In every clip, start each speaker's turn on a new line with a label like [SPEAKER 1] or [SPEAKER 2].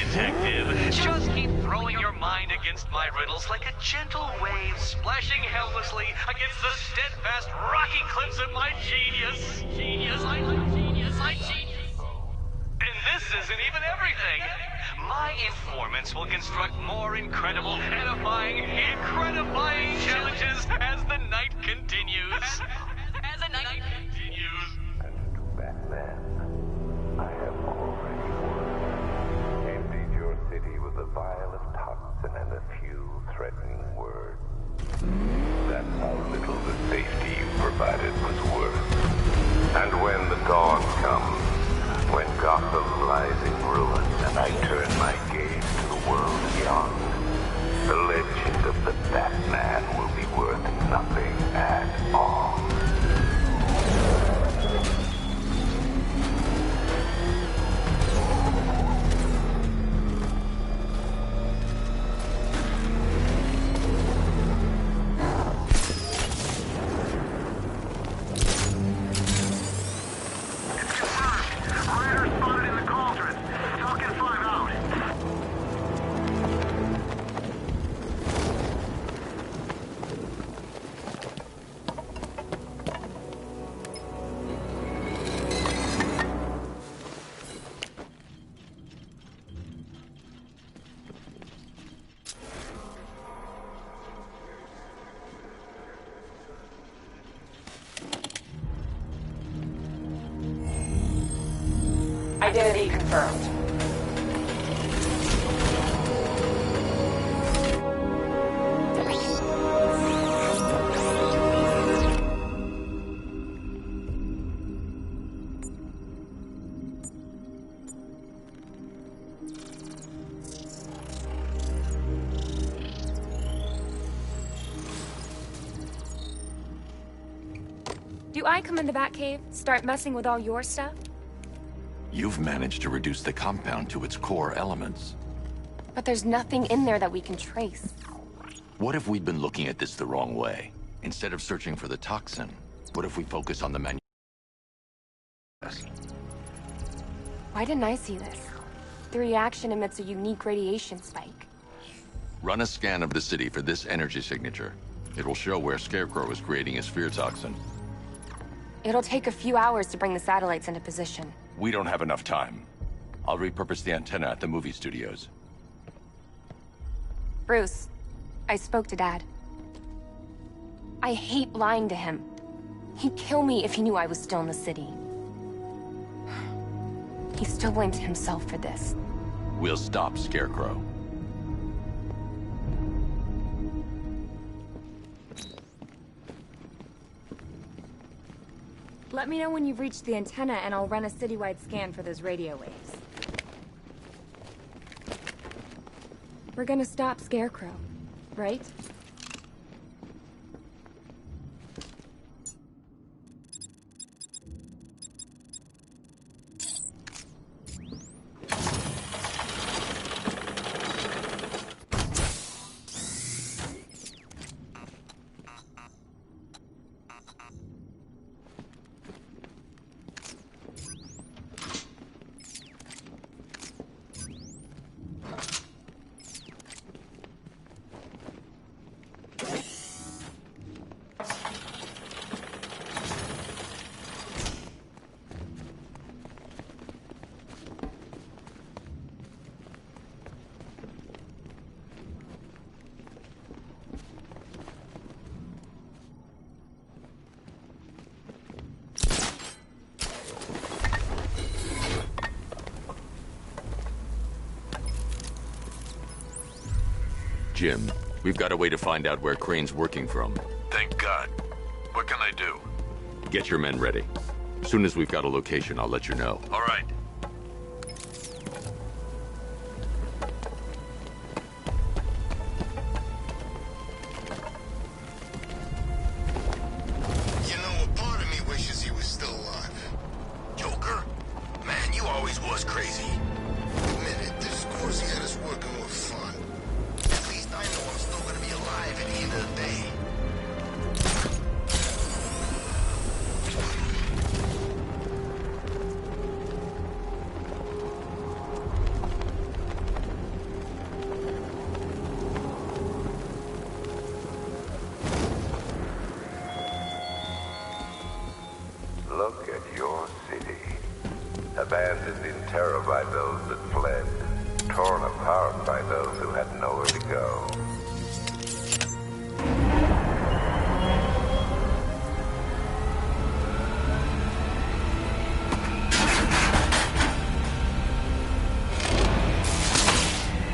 [SPEAKER 1] detective. Just keep throwing your mind against my riddles like a gentle wave splashing helplessly against the steadfast rocky cliffs of my genius. And this isn't even everything. My informants will construct more incredible, edifying, incredifying challenges as the night continues.
[SPEAKER 2] And back then, I have already won. Emptied your city with a vial of toxin and a few threatening words. That's how little the safety you provided was worth. And when the dawn comes, when Gotham lies in ruins and I turn my gaze to the world beyond, the legend of the Batman will be worth nothing at all.
[SPEAKER 3] Identity confirmed.
[SPEAKER 4] Do I come in the Batcave, start messing with all your stuff?
[SPEAKER 5] You've managed to reduce the compound to its core elements.
[SPEAKER 4] But there's nothing in there that we can trace.
[SPEAKER 5] What if we'd been looking at this the wrong way? Instead of searching for the toxin, what if we focus on the
[SPEAKER 4] Why didn't I see this? The reaction emits a unique radiation spike.
[SPEAKER 5] Run a scan of the city for this energy signature. It will show where Scarecrow is creating his fear toxin.
[SPEAKER 4] It'll take a few hours to bring the satellites into position.
[SPEAKER 5] We don't have enough time. I'll repurpose the antenna at the movie studios.
[SPEAKER 4] Bruce, I spoke to Dad. I hate lying to him. He'd kill me if he knew I was still in the city. He still blames himself for this.
[SPEAKER 5] We'll stop Scarecrow.
[SPEAKER 6] Let me know when you've reached the antenna and I'll run a citywide scan for those radio waves. We're gonna stop Scarecrow, right?
[SPEAKER 5] Jim, we've got a way to find out where Crane's working from.
[SPEAKER 7] Thank God. What can I do?
[SPEAKER 5] Get your men ready. As soon as we've got a location, I'll let you know.
[SPEAKER 7] All right.
[SPEAKER 8] You know, a part of me wishes he was still alive.
[SPEAKER 7] Joker? Man, you always was crazy.
[SPEAKER 8] Admit it, this course he had us working more fun.
[SPEAKER 7] At least I know I'm still gonna be alive at the end of the day.
[SPEAKER 2] abandoned in terror by those that fled, torn apart by those who had nowhere to go.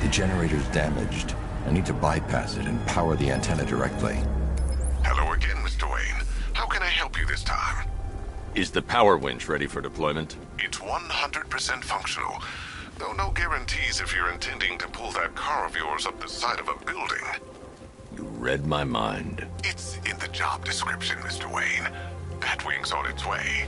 [SPEAKER 5] The generator's damaged. I need to bypass it and power the antenna directly.
[SPEAKER 8] Hello again, Mr. Wayne. How can I help you this time?
[SPEAKER 5] Is the power winch ready for deployment?
[SPEAKER 8] It's 100% functional, though no guarantees if you're intending to pull that car of yours up the side of a building.
[SPEAKER 5] You read my mind.
[SPEAKER 8] It's in the job description, Mr. Wayne. Batwing's on its way.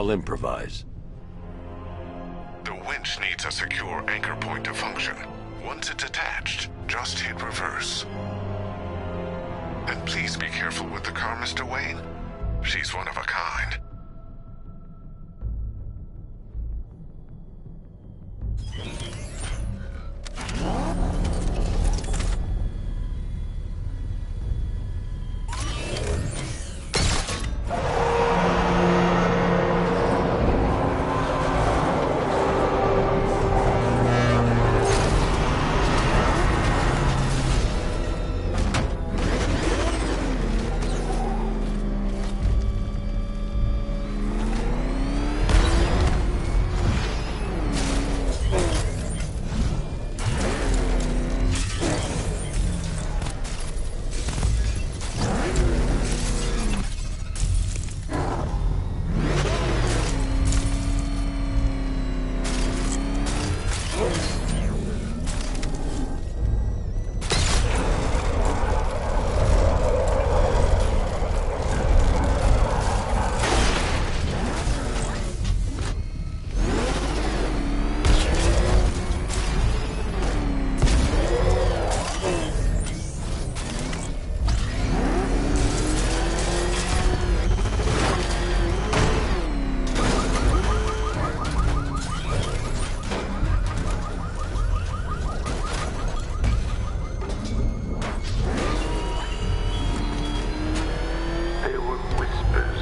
[SPEAKER 5] I'll improvise.
[SPEAKER 8] The winch needs a secure anchor point to function. Once it's attached, just hit reverse. And please be careful with the car, Mr. Wayne. She's one of a kind.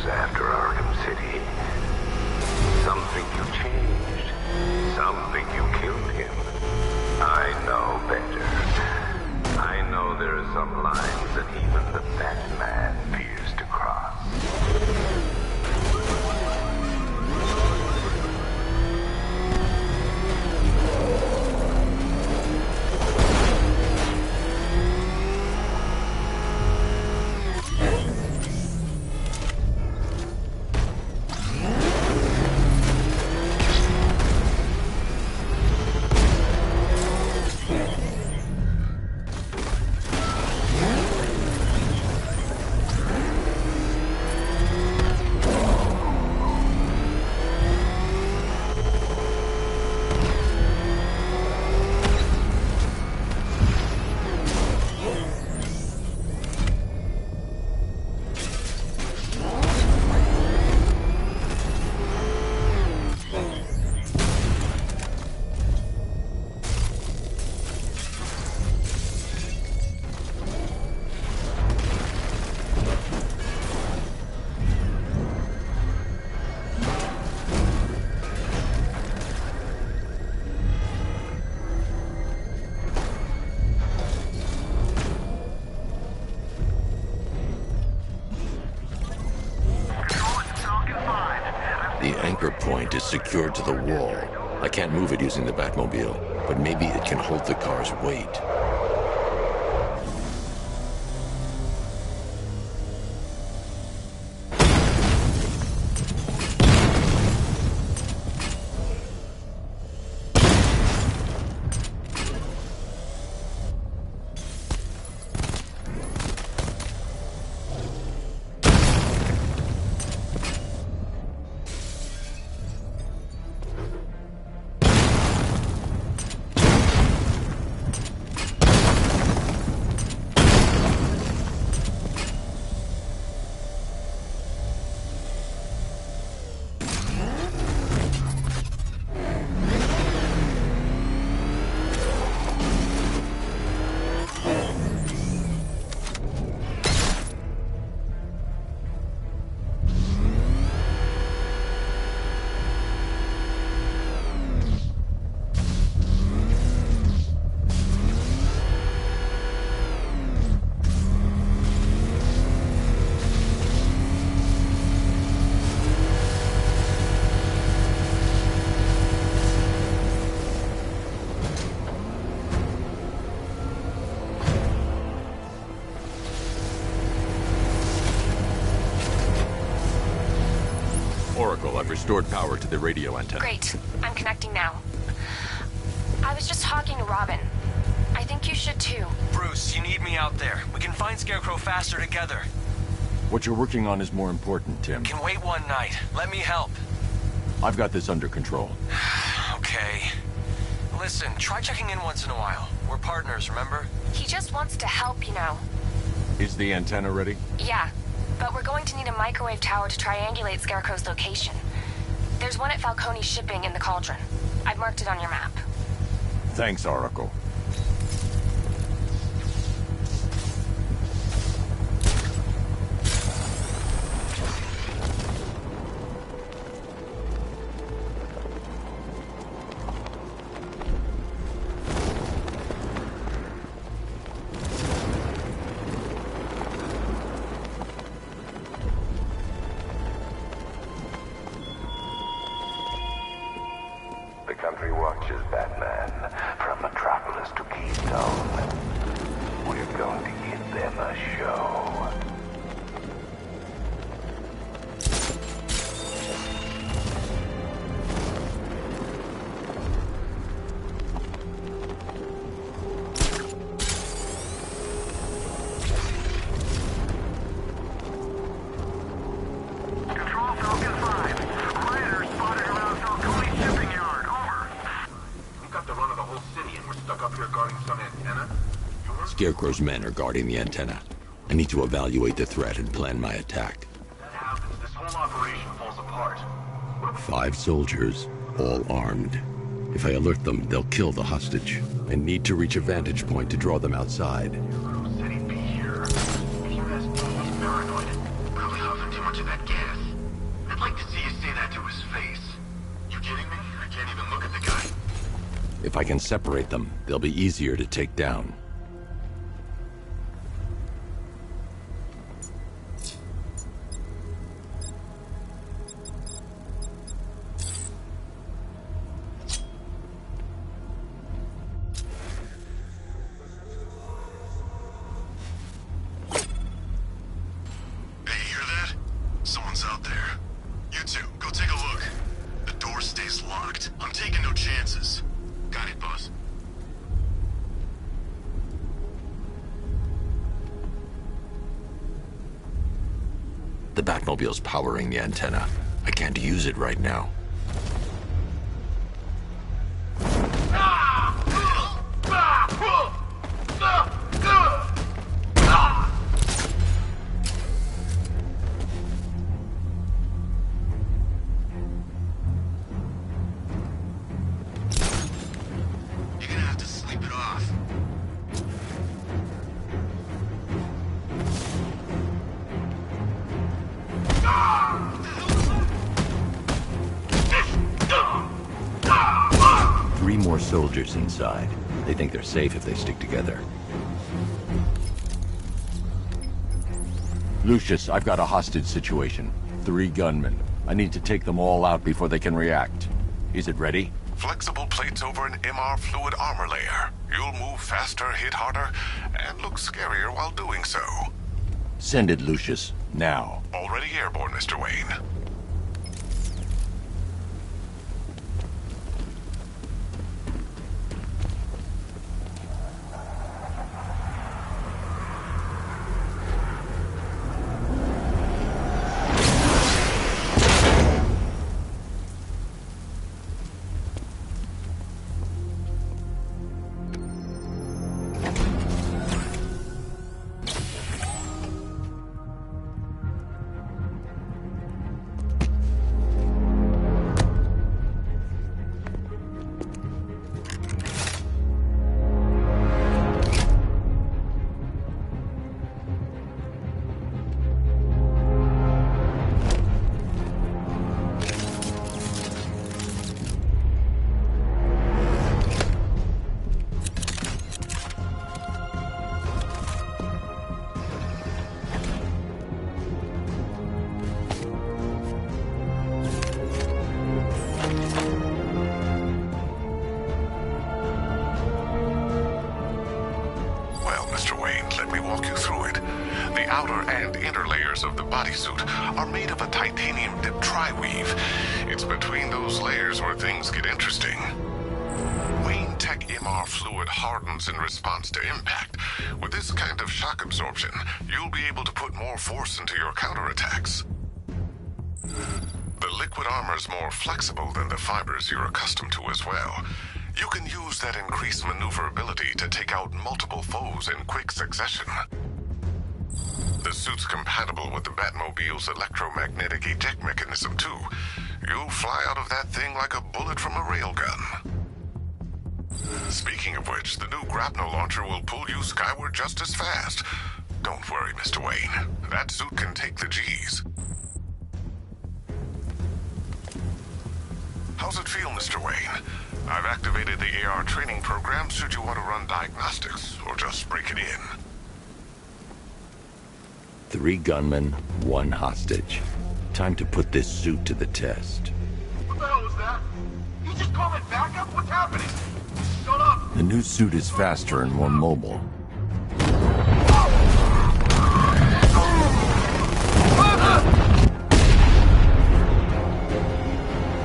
[SPEAKER 2] After Arkham City. Some think you changed. Some think you killed him. I know better. I know there are some lines that even the Batman fears to cross.
[SPEAKER 5] The anchor point is secured to the wall. I can't move it using the Batmobile,
[SPEAKER 3] but maybe it can hold the car's weight. I've restored power to the radio antenna.
[SPEAKER 4] Great. I'm connecting now. I was just talking to Robin. I think you should too.
[SPEAKER 9] Bruce, you need me out there. We can find Scarecrow faster together.
[SPEAKER 5] What you're working on is more important, Tim.
[SPEAKER 9] Can wait one night. Let me help.
[SPEAKER 5] I've got this under control.
[SPEAKER 9] Okay. Listen, try checking in once in a while. We're partners, remember?
[SPEAKER 4] He just wants to help, you know.
[SPEAKER 5] Is the antenna ready?
[SPEAKER 4] Yeah, but we're going to need a microwave tower to triangulate Scarecrow's location. There's one at Falcone's shipping in the Cauldron. I've marked it on your map.
[SPEAKER 5] Thanks, Oracle.
[SPEAKER 2] The country watches, Batman, from Metropolis to Keystone. We're going to give them a show.
[SPEAKER 7] Control Falcon 5. Rioters spotted around Falcone's shipping yard. Over.
[SPEAKER 10] We've got the run of the whole city and we're stuck up here guarding some antenna.
[SPEAKER 3] Scarecrow's men are guarding the antenna. I need to evaluate the threat and plan my attack.
[SPEAKER 10] If that happens, this whole operation falls apart.
[SPEAKER 3] 5 soldiers, all armed. If I alert them, they'll kill the hostage. I need to reach a vantage point to draw them outside.
[SPEAKER 10] Who said he'd be here? If you ask me, he's paranoid. Probably huffing too much of that gas. I'd like to see you say that to his face. You kidding me? I can't even look at the guy.
[SPEAKER 3] If I can separate them, they'll be easier to take down.
[SPEAKER 8] Hey, you hear that? Someone's out there. You two, go take a look. The door stays locked. I'm taking no chances. Got it, boss.
[SPEAKER 3] The Batmobile's powering the antenna. I can't use it right now.
[SPEAKER 8] You're gonna have to sleep it off.
[SPEAKER 3] Three more soldiers inside. They think they're safe if they stick together.
[SPEAKER 5] Lucius, I've got a hostage situation. 3 gunmen. I need to take them all out before they can react. Is it ready?
[SPEAKER 8] Flexible plates over an MR fluid armor layer. You'll move faster, hit harder, and look scarier while doing so.
[SPEAKER 11] Send it, Lucius. Now.
[SPEAKER 8] Already airborne, Mr. Wayne. Of the bodysuit are made of a titanium dip tri-weave. It's between those layers where things get interesting. Wayne Tech MR fluid hardens in response to impact. With this kind of shock absorption, you'll be able to put more force into your counterattacks. The liquid armor's more flexible than the fibers you're accustomed to as well. You can use that increased maneuverability to take out multiple foes in quick succession. The suit's compatible with the Batmobile's electromagnetic eject mechanism, too. You'll fly out of that thing like a bullet from a railgun. Speaking of which, the new grapnel launcher will pull you skyward just as fast. Don't worry, Mr. Wayne. That suit can take the G's. How's it feel, Mr. Wayne? I've activated the AR training program should you want to run diagnostics, or just break it in.
[SPEAKER 11] 3 gunmen, 1 hostage. Time to put this suit to the test.
[SPEAKER 10] What the hell was that? You just called it backup? What's happening? Shut up!
[SPEAKER 11] The new suit is faster and more mobile.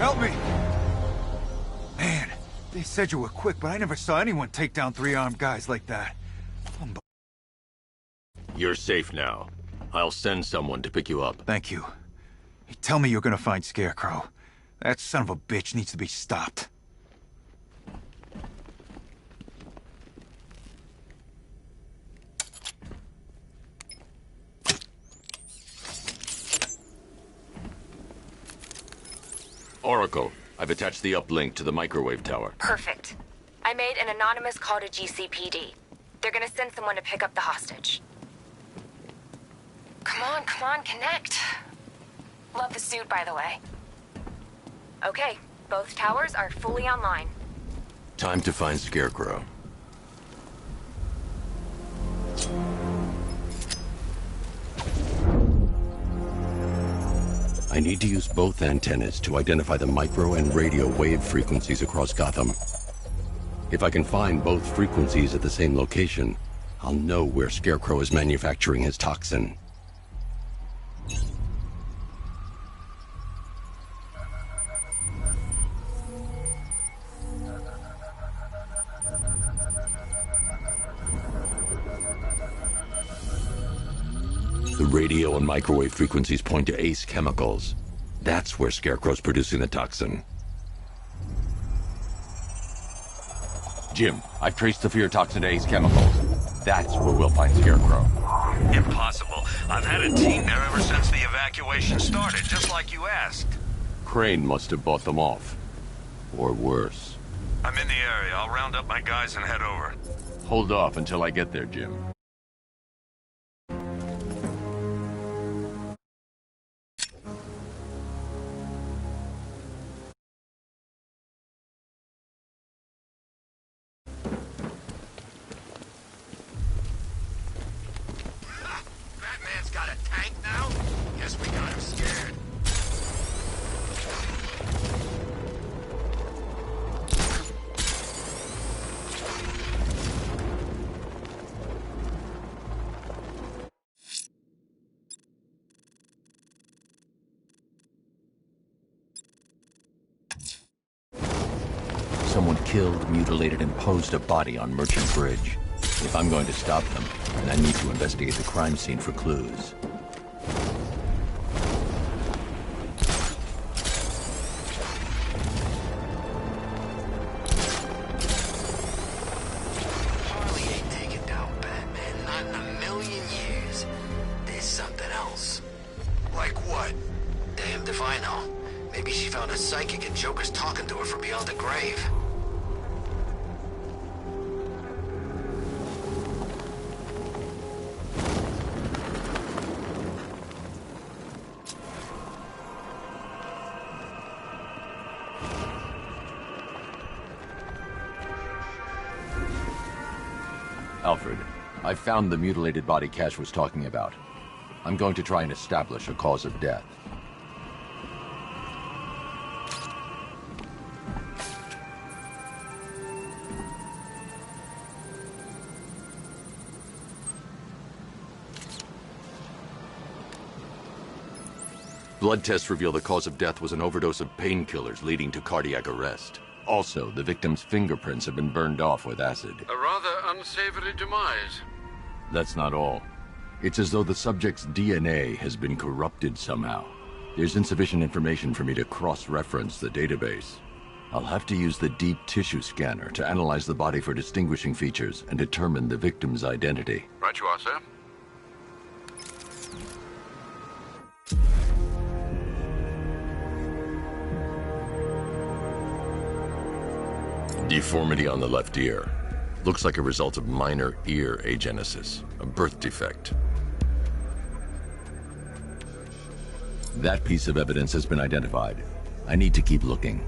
[SPEAKER 12] Help me! Man, they said you were quick, but I never saw anyone take down 3 armed guys like that.
[SPEAKER 11] You're safe now. I'll send someone to pick you up.
[SPEAKER 12] Thank you. Tell me you're gonna find Scarecrow. That son of a bitch needs to be stopped.
[SPEAKER 11] Oracle, I've attached the uplink to the microwave tower.
[SPEAKER 4] Perfect. I made an anonymous call to GCPD. They're gonna send someone to pick up the hostage. Come on, connect. Love the suit, by the way. Okay, both towers are fully online.
[SPEAKER 11] Time to find Scarecrow.
[SPEAKER 3] I need to use both antennas to identify the micro and radio wave frequencies across Gotham. If I can find both frequencies at the same location, I'll know where Scarecrow is manufacturing his toxin. The radio and microwave frequencies point to Ace Chemicals. That's where Scarecrow's producing the toxin. Jim, I've traced the fear toxin to Ace Chemicals. That's where we'll find Scarecrow.
[SPEAKER 13] Impossible. I've had a team there ever since the evacuation started, just like you asked.
[SPEAKER 3] Crane must have bought them off. Or worse.
[SPEAKER 13] I'm in the area. I'll round up my guys and head over.
[SPEAKER 3] Hold off until I get there, Jim.
[SPEAKER 11] someone killed, mutilated, and posed a body on Merchant Bridge. If I'm going to stop them, then I need to investigate the crime scene for clues.
[SPEAKER 10] Harley ain't taking down Batman, not in a million years. There's something else. Like what? Damned if I know. Maybe she found a psychic and Joker's talking to her from beyond the grave.
[SPEAKER 11] Alfred, I found the mutilated body Cash was talking about. I'm going to try and establish a cause of death. Blood tests reveal the cause of death was an overdose of painkillers leading to cardiac arrest. Also, the victim's fingerprints have been burned off with acid.
[SPEAKER 14] A rather unsavory demise.
[SPEAKER 11] That's not all. It's as though the subject's DNA has been corrupted somehow. There's insufficient information for me to cross-reference the database. I'll have to use the deep tissue scanner to analyze the body for distinguishing features and determine the victim's identity.
[SPEAKER 14] Right you are, sir.
[SPEAKER 3] Deformity on the left ear. Looks like a result of minor ear agenesis, a birth defect.
[SPEAKER 11] That piece of evidence has been identified. I need to keep looking.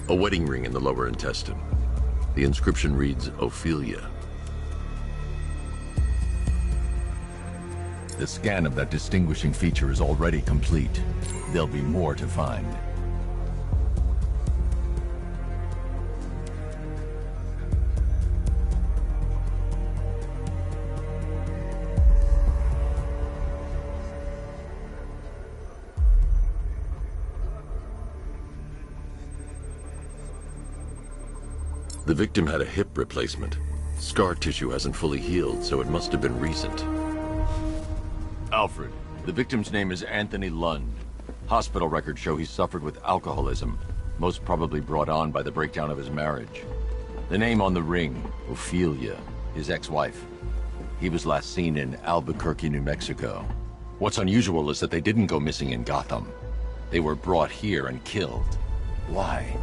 [SPEAKER 3] A wedding ring in the lower intestine. The inscription reads, Ophelia.
[SPEAKER 11] The scan of that distinguishing feature is already complete. There'll be more to find.
[SPEAKER 3] The victim had a hip replacement. Scar tissue hasn't fully healed, so it must have been recent.
[SPEAKER 11] Alfred, the victim's name is Anthony Lund. Hospital records show he suffered with alcoholism, most probably brought on by the breakdown of his marriage. The name on the ring, Ophelia, his ex-wife. He was last seen in Albuquerque, New Mexico. What's unusual is that they didn't go missing in Gotham. They were brought here and killed. Why?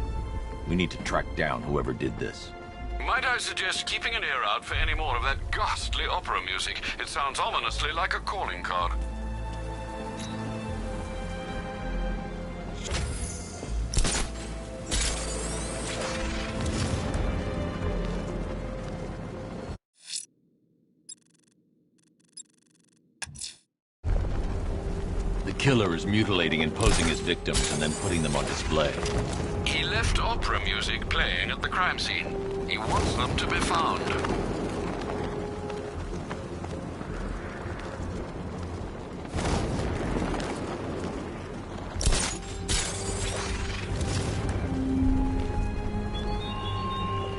[SPEAKER 11] We need to track down whoever did this.
[SPEAKER 14] Might I suggest keeping an ear out for any more of that ghastly opera music? It sounds ominously like a calling card.
[SPEAKER 11] The killer is mutilating and posing his victims and then putting them on display.
[SPEAKER 14] He left opera music playing at the crime scene. He wants them to be found.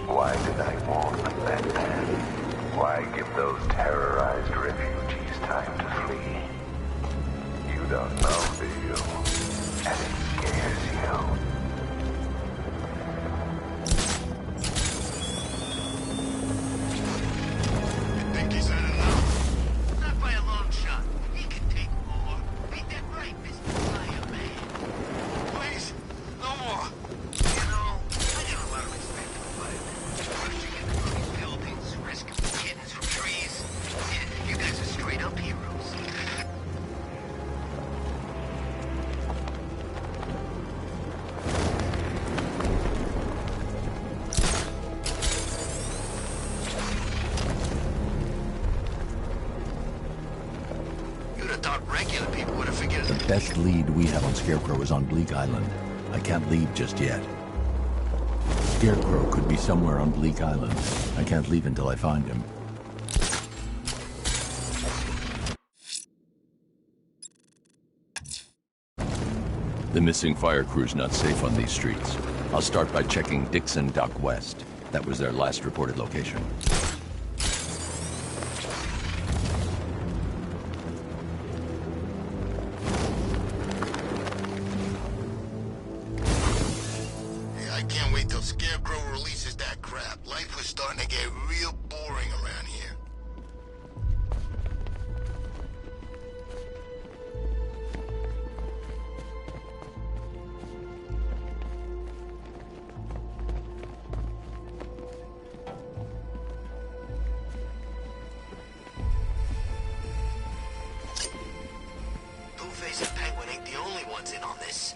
[SPEAKER 2] Why did I warn them that then? Why give those terrorized refugees time to flee? You don't know, do you? And it scares you.
[SPEAKER 10] Think he's had enough? Not by a long shot. He can take more. Ain't that right, Mr. Fireman? Please, no more. You know, I got a lot of respect for firemen. Rushing into these buildings, rescuing kittens from trees. You guys are straight up heroes.
[SPEAKER 11] best lead we have on Scarecrow is on Bleak Island. I can't leave just yet. Scarecrow could be somewhere on Bleak Island. I can't leave until I find him. The missing fire crew's not safe on these streets. I'll start by checking Dixon Dock West. That was their last reported location.
[SPEAKER 10] I can't wait till Scarecrow releases that crap. Life was starting to get real boring around here. Two-Face and Penguin ain't the only ones in on this.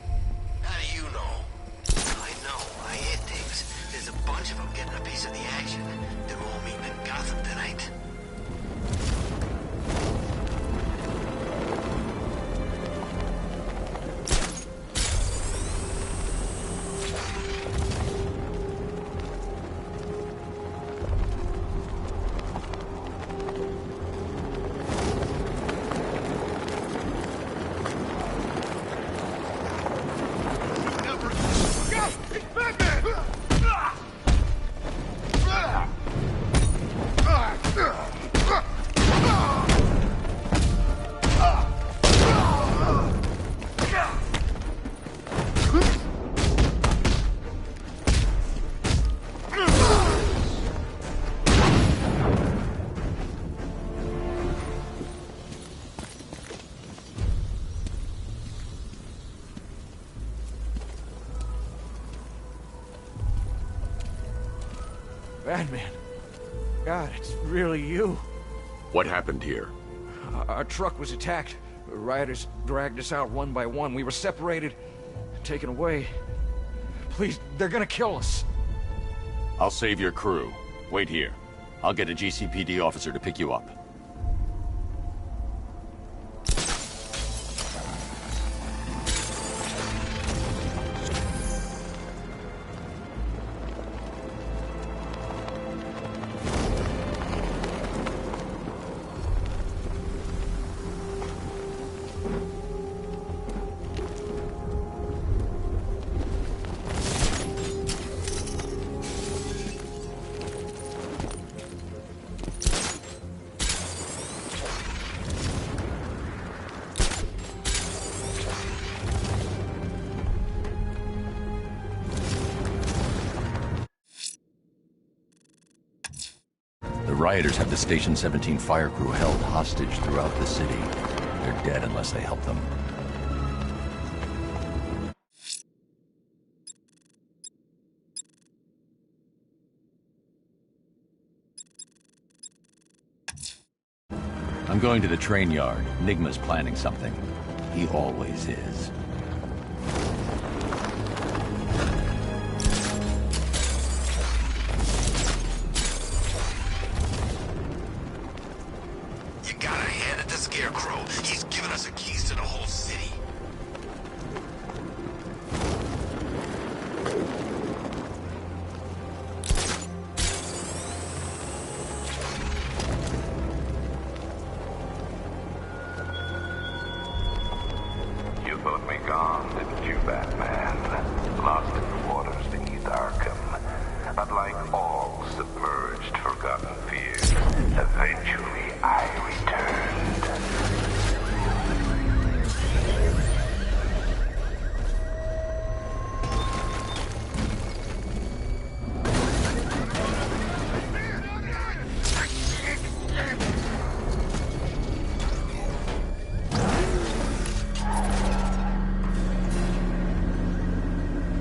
[SPEAKER 10] How do you know? I know. I hear things. There's a bunch of them getting a piece of the action. They're all meeting in Gotham tonight.
[SPEAKER 15] Batman. God, it's really you.
[SPEAKER 3] What happened here?
[SPEAKER 15] Our truck was attacked. Rioters dragged us out one by one. We were separated, taken away. Please, they're gonna kill us.
[SPEAKER 11] I'll save your crew. Wait here. I'll get a GCPD officer to pick you up. The rioters have the Station 17 fire crew held hostage throughout the city. They're dead unless they help them. I'm going to the train yard. Nigma's planning something. He always is.
[SPEAKER 10] You gotta hand it to Scarecrow. He's given us the keys to the whole city.
[SPEAKER 2] You thought me gone, didn't you, Batman? Lost in the waters beneath Arkham. But like all submerged, forgotten fears, eventually I returned.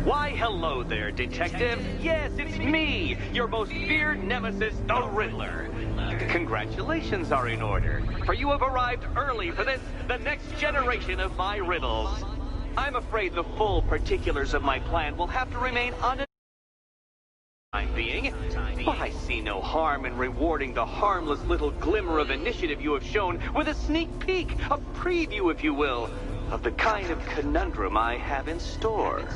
[SPEAKER 1] Why, hello there, Detective. Yes, it's me, your most feared nemesis, the Riddler. Congratulations are in order, for you have arrived early for this, the next generation of my riddles. I'm afraid the full particulars of my plan will have to remain time being, but I see no harm in rewarding the harmless little glimmer of initiative you have shown with a sneak peek, a preview, if you will, of the kind of conundrum I have in store.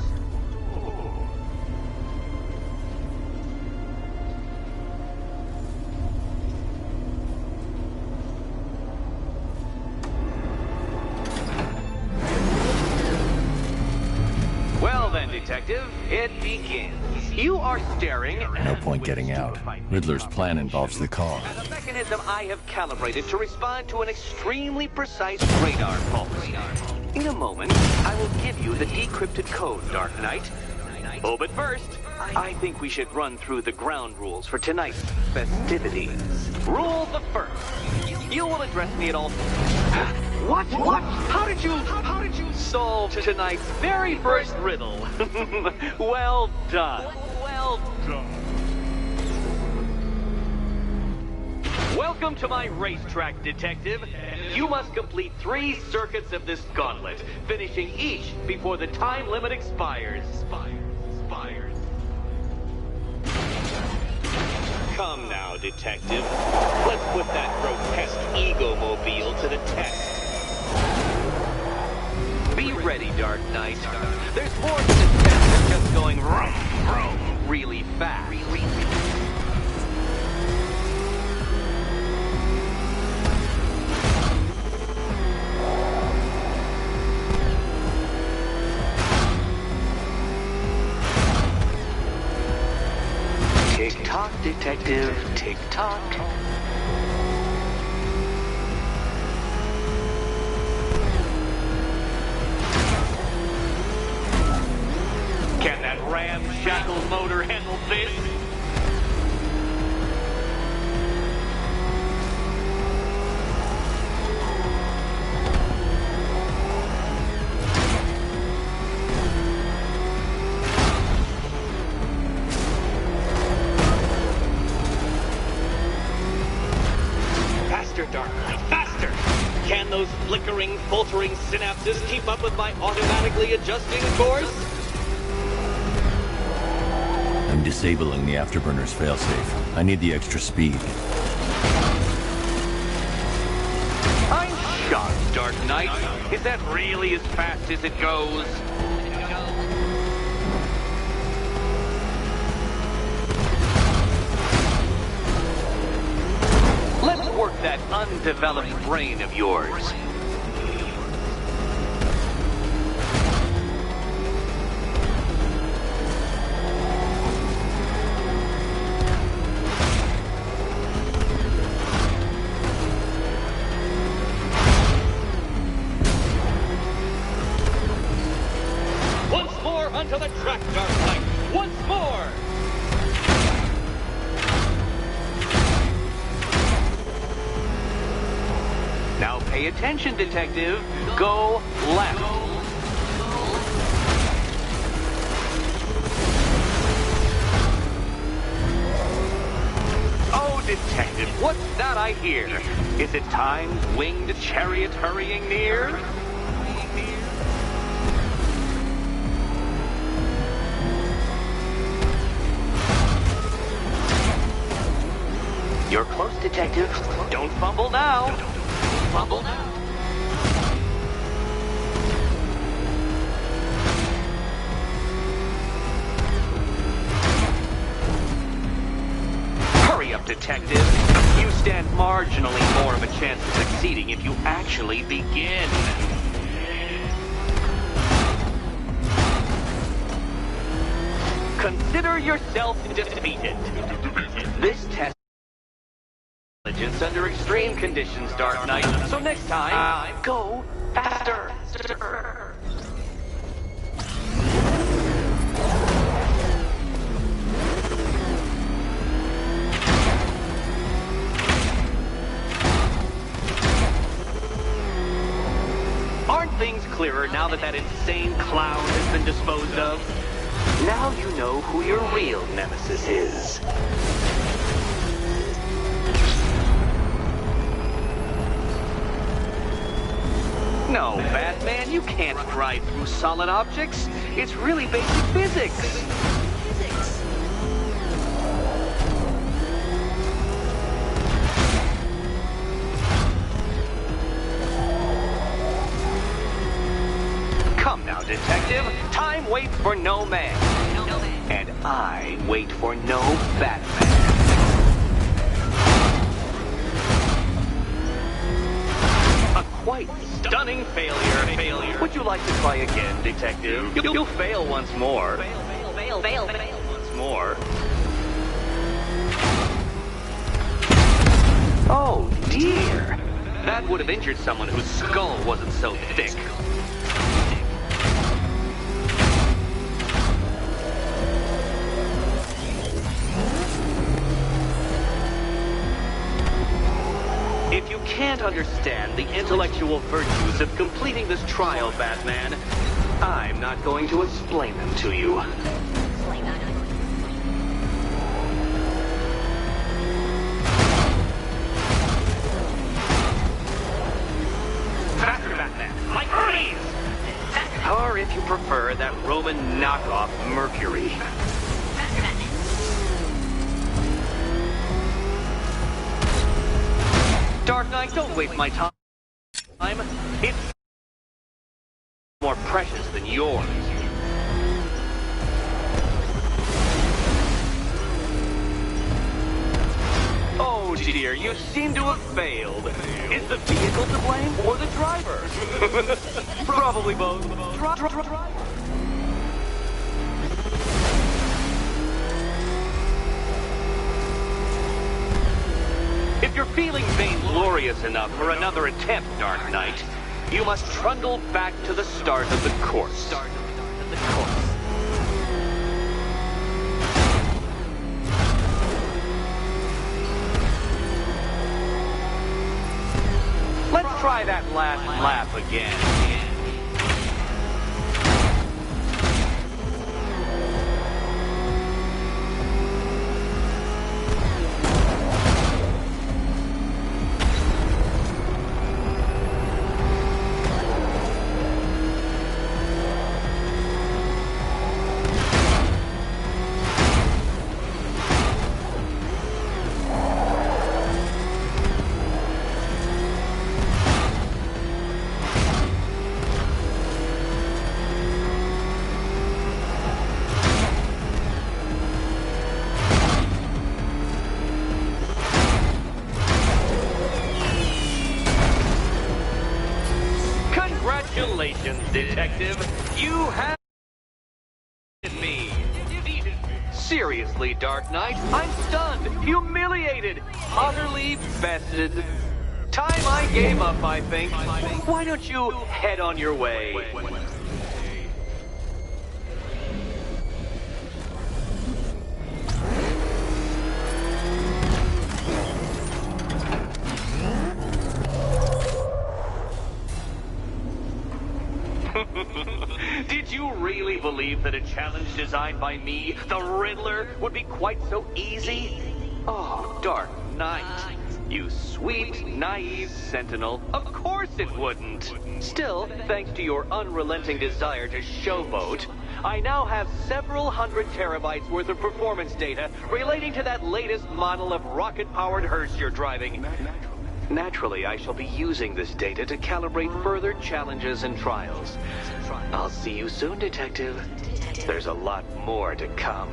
[SPEAKER 1] Well then, Detective, it begins. You are staring at...
[SPEAKER 11] No point getting out. Riddler's plan involves the car.
[SPEAKER 1] A mechanism I have calibrated to respond to an extremely precise radar pulse. In a moment, I will give you the decrypted code, Dark Knight. Oh, but first, I think we should run through the ground rules for tonight's festivities. Rule the first. You will address me at all... What? How did you solve tonight's very first riddle? Well done. Well done. Welcome to my racetrack, Detective. You must complete 3 circuits of this gauntlet, finishing each before the time limit expires. Come now, Detective. Let's put that grotesque ego-mobile to the test. Be ready, Dark Knight. There's more to this test than just going vroom, vroom, really fast. Tick-tock, Detective, tick-tock. Can that ramshackle motor handle this? Faster, Dark Knight, faster! Can those flickering, faltering synapses keep up with my automatically adjusting course?
[SPEAKER 11] I'm disabling the afterburner's failsafe. I need the extra speed.
[SPEAKER 1] I'm shocked, Dark Knight. Is that really as fast as it goes? Let's work that undeveloped brain of yours. Onto the track, Dark Knight! Once more! Now pay attention, Detective. Go left. Oh, Detective, what's that I hear? Is it Time's winged chariot hurrying near? You're close, Detective. Don't fumble now. Fumble now. Hurry up, Detective. You stand marginally more of a chance of succeeding if you actually begin. Consider yourself defeated. This test under extreme conditions, Dark Knight. So next time, go faster. Aren't things clearer now that insane clown has been disposed of? Now you know who your real nemesis is. No, Batman, you can't drive through solid objects. It's really basic physics. Come now, detective. Time waits for no man. And I wait for no Batman. A quite stunning failure. Would you like to try again, detective? You'll fail once more. Fail once more. Oh, dear. That would have injured someone whose skull wasn't so thick. If you can't understand the intellectual virtues of completing this trial, Batman, I'm not going to explain them to you. Faster, Batman! Like freeze! Or if you prefer, that Roman knockoff Mercury. Dark Knight, don't waste my time. It's more precious than yours. Oh dear, you seem to have failed. Is the vehicle to blame or the driver? Probably both. Driver. If you're feeling vainglorious enough for another attempt, Dark Knight, you must trundle back to the start of the course. Let's try that last lap again. Congratulations, detective. You have me. Seriously, Dark Knight, I'm stunned, humiliated, utterly bested. Time I gave up, I think. Why don't you head on your way? Did you really believe that a challenge designed by me, the Riddler, would be quite so easy? Oh, Dark Knight. You sweet, naive sentinel. Of course it wouldn't. Still, thanks to your unrelenting desire to showboat, I now have several hundred terabytes worth of performance data relating to that latest model of rocket-powered hearse you're driving. Naturally, I shall be using this data to calibrate further challenges and trials. I'll see you soon, Detective. There's a lot more to come.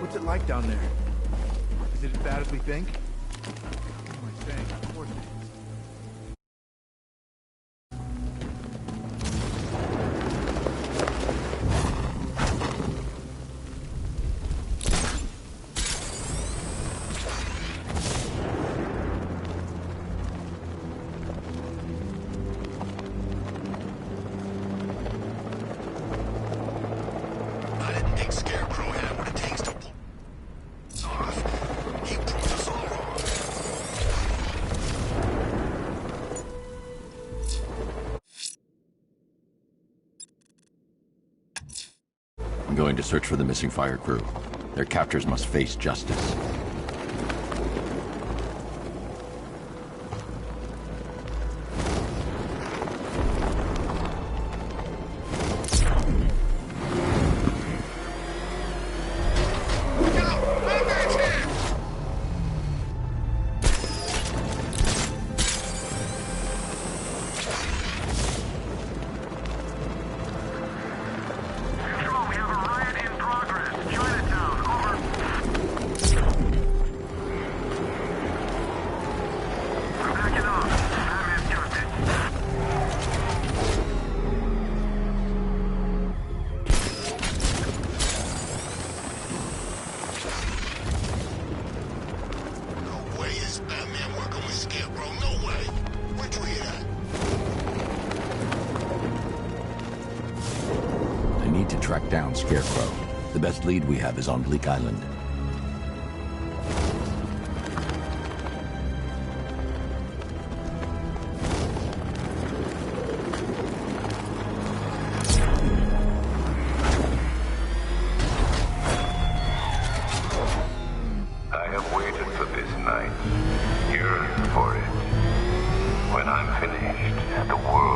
[SPEAKER 12] What's it like down there? Is it as bad as we think? What am I saying? Of course it is.
[SPEAKER 3] I'm going to search for the missing fire crew. Their captors must face justice. Track down Scarecrow. The best lead we have is on Bleak Island.
[SPEAKER 2] I have waited for this night, yearned for it. When I'm finished, the world